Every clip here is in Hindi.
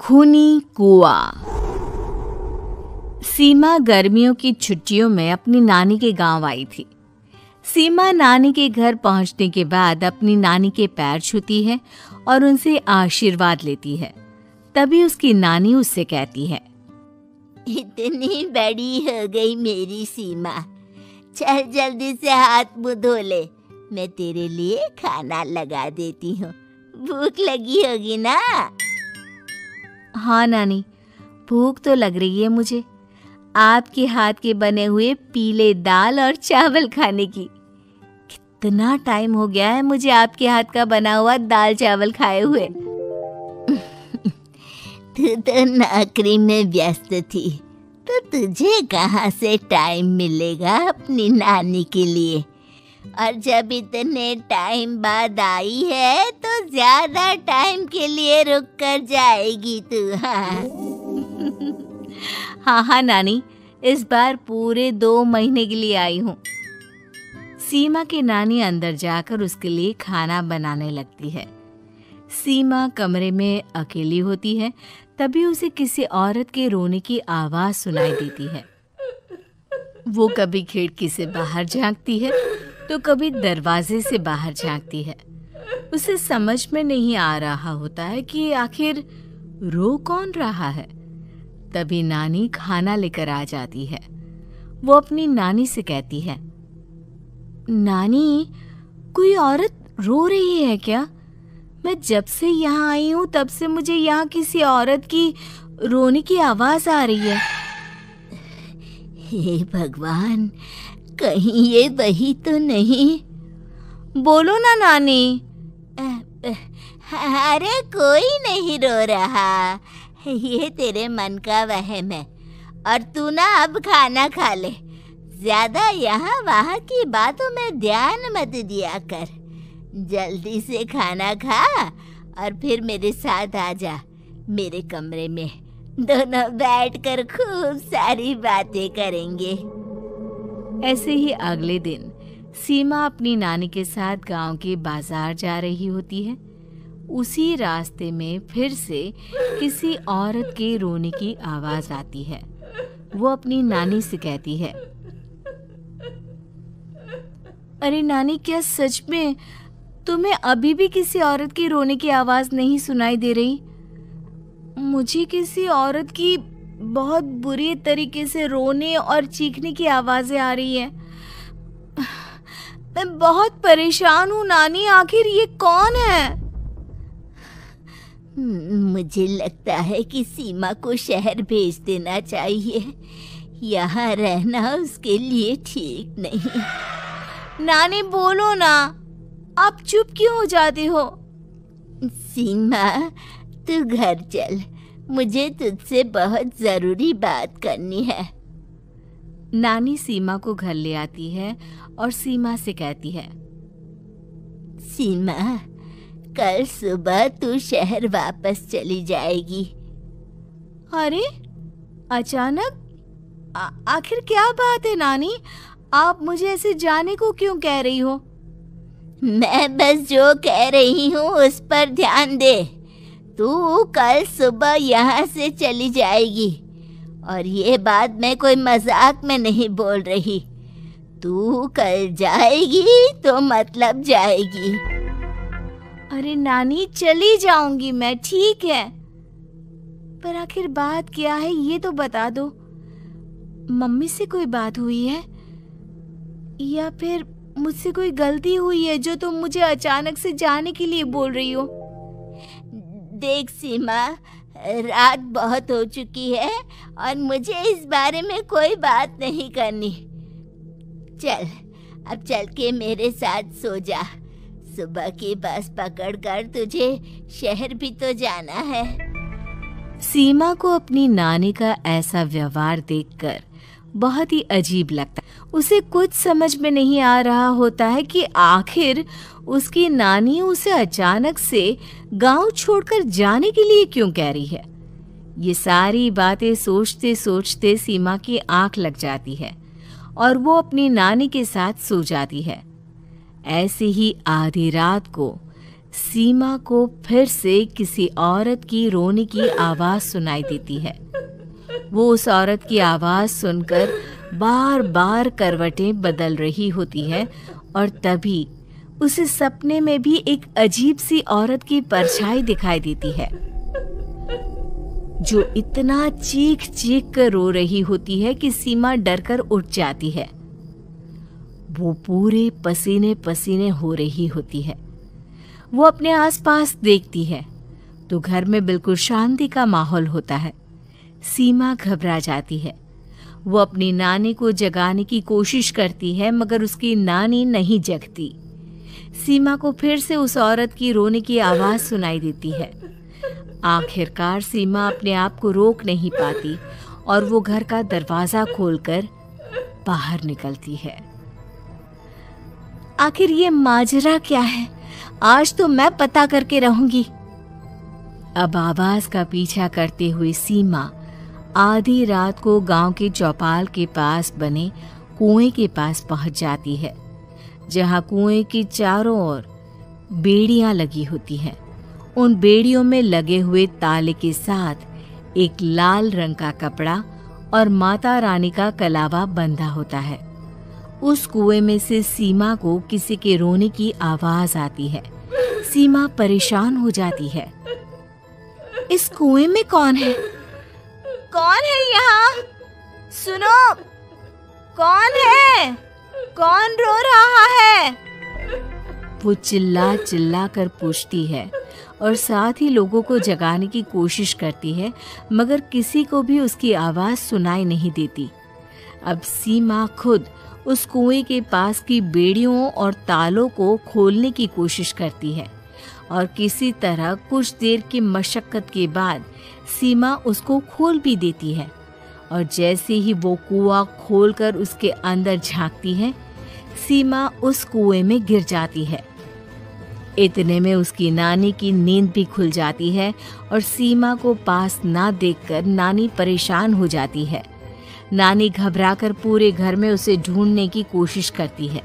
खूनी कुआं। सीमा गर्मियों की छुट्टियों में अपनी नानी के गांव आई थी। सीमा नानी के घर पहुंचने के बाद अपनी नानी के पैर छूती है और उनसे आशीर्वाद लेती है। तभी उसकी नानी उससे कहती है, इतनी बड़ी हो गई मेरी सीमा, चल जल्दी से हाथ मुंह धो ले, मैं तेरे लिए खाना लगा देती हूँ। भूख लगी होगी ना? हाँ नानी, भूख तो लग रही है मुझे, आपके हाथ के बने हुए पीले दाल और चावल खाने की। कितना टाइम हो गया है मुझे आपके हाथ का बना हुआ दाल चावल खाए हुए। तू तो नौकरी में व्यस्त थी, तो तुझे कहाँ से टाइम मिलेगा अपनी नानी के लिए। और जब इतने टाइम बाद आई है तो ज्यादा टाइम के लिए रुक कर जाएगी तू। हाँ नानी, इस बार पूरे 2 महीने के लिए आई हूँ। सीमा की नानी अंदर जाकर उसके लिए खाना बनाने लगती है। सीमा कमरे में अकेली होती है, तभी उसे किसी औरत के रोने की आवाज सुनाई देती है। वो कभी खिड़की से बाहर झांकती है तो कभी दरवाजे से बाहर झांकती है। उसे समझ में नहीं आ रहा होता है कि आखिर रो कौन रहा है। तभी नानी खाना लेकर आ जाती है। वो अपनी नानी से कहती है, नानी, कोई औरत रो रही है क्या? मैं जब से यहाँ आई हूँ तब से मुझे यहाँ किसी औरत की रोने की आवाज आ रही है। हे भगवान, कहीं ये वही तो नहीं? बोलो ना नानी। अरे कोई नहीं रो रहा, ये तेरे मन का वहम है। और तू ना अब खाना खा ले, ज्यादा यहाँ वहाँ की बातों में ध्यान मत दिया कर। जल्दी से खाना खा और फिर मेरे साथ आ जा मेरे कमरे में। दोनों बैठकर खूब सारी बातें करेंगे। ऐसे ही अगले दिन सीमा अपनी नानी के साथ गांव के बाजार जा रही होती है। उसी रास्ते में फिर से किसी औरत के रोने की आवाज आती है। वो अपनी नानी से कहती है, अरे नानी, क्या सच में तुम्हें अभी भी किसी औरत की रोने की आवाज नहीं सुनाई दे रही? मुझे किसी औरत की बहुत बुरी तरीके से रोने और चीखने की आवाजें आ रही हैं। मैं बहुत परेशान हूँ नानी, आखिर ये कौन है? मुझे लगता है कि सीमा को शहर भेज देना चाहिए, यहाँ रहना उसके लिए ठीक नहीं। नानी बोलो ना, आप चुप क्यों हो जाते हो? सीमा, तू घर चल, मुझे तुझसे बहुत जरूरी बात करनी है। नानी सीमा को घर ले आती है और सीमा से कहती है, सीमा, कल सुबह तू शहर वापस चली जाएगी। अरे अचानक? आखिर क्या बात है नानी? आप मुझे ऐसे जाने को क्यों कह रही हो? मैं बस जो कह रही हूँ उस पर ध्यान दे। तू कल सुबह यहाँ से चली जाएगी, और ये बात मैं कोई मजाक में नहीं बोल रही। तू कल जाएगी तो मतलब जाएगी। अरे नानी, चली जाऊंगी मैं, ठीक है, पर आखिर बात क्या है ये तो बता दो। मम्मी से कोई बात हुई है या फिर मुझसे कोई गलती हुई है जो तुम मुझे अचानक से जाने के लिए बोल रही हो? देख सीमा, रात बहुत हो चुकी है और मुझे इस बारे में कोई बात नहीं करनी। चल, अब चल के मेरे साथ सो जा। सुबह की बस पकड़कर तुझे शहर भी तो जाना है। सीमा को अपनी नानी का ऐसा व्यवहार देखकर बहुत ही अजीब लगता है। उसे कुछ समझ में नहीं आ रहा होता है कि आखिर उसकी नानी उसे अचानक से गांव छोड़कर जाने के लिए क्यों कह रही है। ये सारी बातें सोचते सोचते सीमा की आंख लग जाती है और वो अपनी नानी के साथ सो जाती है। ऐसे ही आधी रात को सीमा को फिर से किसी औरत की रोने की आवाज सुनाई देती है। वो उस औरत की आवाज सुनकर बार बार करवटें बदल रही होती है और तभी उसे सपने में भी एक अजीब सी औरत की परछाई दिखाई देती है, जो इतना चीख चीख कर रो रही होती है कि सीमा डरकर उठ जाती है। वो पूरे पसीने पसीने हो रही होती है। वो अपने आसपास देखती है तो घर में बिल्कुल शांति का माहौल होता है। सीमा घबरा जाती है। वो अपनी नानी को जगाने की कोशिश करती है मगर उसकी नानी नहीं जगती। सीमा को फिर से उस औरत की रोने की आवाज सुनाई देती है। आखिरकार सीमा अपने आप को रोक नहीं पाती और वो घर का दरवाजा खोलकर बाहर निकलती है। आखिर ये माजरा क्या है? आज तो मैं पता करके रहूंगी। अब आवाज का पीछा करते हुए सीमा आधी रात को गांव के चौपाल के पास बने कुएं के पास पहुंच जाती है, जहां कुएं की चारों ओर बेड़ियां लगी होती हैं। उन बेड़ियों में लगे हुए ताले के साथ एक लाल रंग का कपड़ा और माता रानी का कलावा बंधा होता है। उस कुएं में से सीमा को किसी के रोने की आवाज आती है। सीमा परेशान हो जाती है। इस कुएं में कौन है? कौन है यहाँ? सुनो, कौन है? कौन रो रहा है? वो चिल्ला चिल्ला कर पूछती है और साथ ही लोगों को जगाने की कोशिश करती है, मगर किसी को भी उसकी आवाज सुनाई नहीं देती। अब सीमा खुद उस कुएं के पास की बेड़ियों और तालों को खोलने की कोशिश करती है और किसी तरह कुछ देर की मशक्कत के बाद सीमा उसको खोल भी देती है। और जैसे ही वो कुआं खोलकर उसके अंदर झांकती है, सीमा उस कुएं में गिर जाती है। इतने में उसकी नानी की नींद भी खुल जाती है और सीमा को पास ना देखकर नानी परेशान हो जाती है। नानी घबराकर पूरे घर में उसे ढूंढने की कोशिश करती है,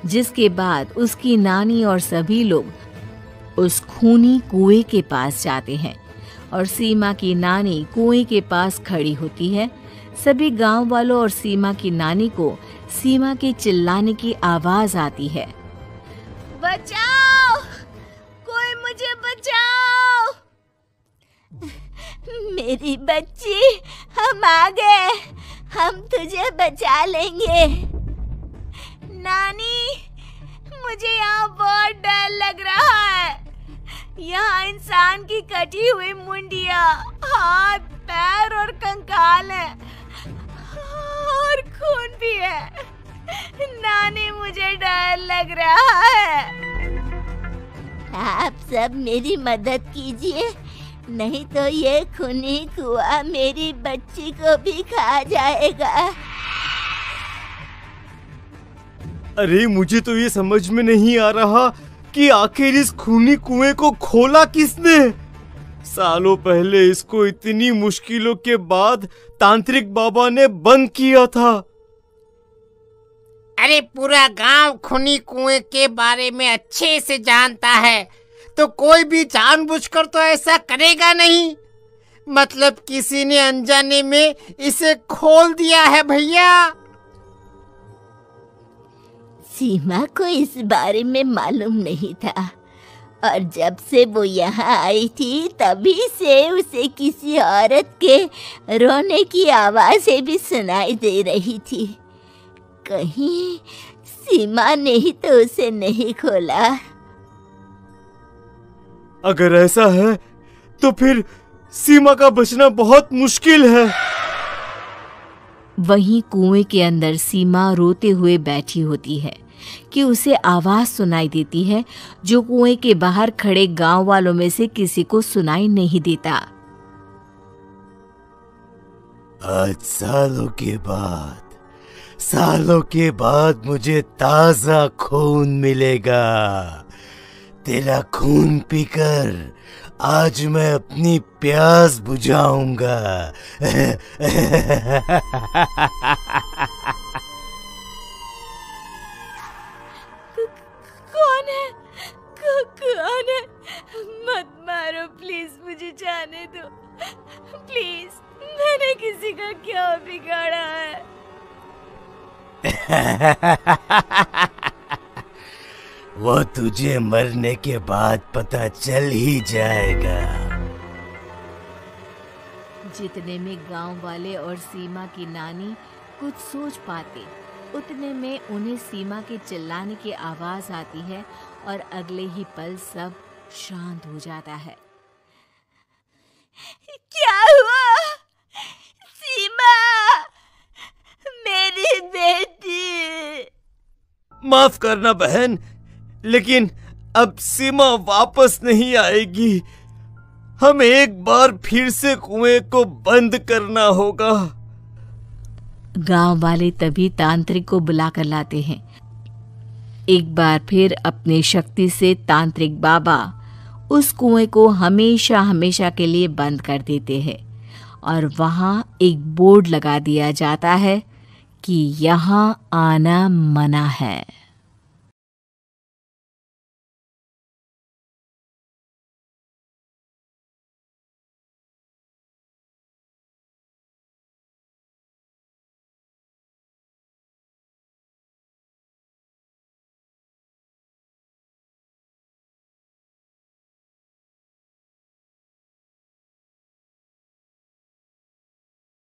जिसके बाद उसकी नानी और सभी लोग उस खूनी कुएं के पास जाते हैं और सीमा की नानी कुएं के पास खड़ी होती है। सभी गांव वालों और सीमा की नानी को सीमा के चिल्लाने की आवाज आती है। बचाओ! कोई मुझे बचाओ! मेरी बच्ची, हम आ गए। हम तुझे बचा लेंगे। नानी, मुझे यहाँ बहुत डर लग रहा है। यहाँ इंसान की कटी हुई मुंडिया, हाथ, पैर और कंकाल है और खून भी है। नानी, मुझे डर लग रहा है। आप सब मेरी मदद कीजिए, नहीं तो ये खूनी कुआं मेरी बच्ची को भी खा जाएगा। अरे मुझे तो ये समझ में नहीं आ रहा कि आखिर इस खूनी कुएं को खोला किसने। सालों पहले इसको इतनी मुश्किलों के बाद तांत्रिक बाबा ने बंद किया था। अरे पूरा गांव खूनी कुएं के बारे में अच्छे से जानता है, तो कोई भी जानबूझकर तो ऐसा करेगा नहीं। मतलब किसी ने अनजाने में इसे खोल दिया है भैया। सीमा को इस बारे में मालूम नहीं था और जब से वो यहाँ आई थी तभी से उसे किसी औरत के रोने की आवाज़ें भी सुनाई दे रही थी। कहीं सीमा ने ही तो उसे नहीं खोला। अगर ऐसा है तो फिर सीमा का बचना बहुत मुश्किल है। वहीं कुएं के अंदर सीमा रोते हुए बैठी होती है कि उसे आवाज सुनाई देती है, जो कुएं के बाहर खड़े गांव वालों में से किसी को सुनाई नहीं देता। आज सालों के बाद मुझे ताजा खून मिलेगा। तेरा खून पीकर आज मैं अपनी प्यास बुझाऊंगा। कौन है? कौन है? मत मारो प्लीज, मुझे जाने दो प्लीज। मैंने किसी का क्या बिगाड़ा है? वो तुझे मरने के बाद पता चल ही जाएगा। जितने में गांव वाले और सीमा की नानी कुछ सोच पाते, उतने में उन्हें सीमा के चिल्लाने की आवाज आती है और अगले ही पल सब शांत हो जाता है। क्या हुआ? सीमा, मेरी बेटी। माफ करना बहन, लेकिन अब सीमा वापस नहीं आएगी। हमें एक बार फिर से कुएं को बंद करना होगा। गांव वाले तभी तांत्रिक को बुलाकर लाते हैं। एक बार फिर अपनी शक्ति से तांत्रिक बाबा उस कुएं को हमेशा हमेशा के लिए बंद कर देते हैं और वहां एक बोर्ड लगा दिया जाता है कि यहाँ आना मना है।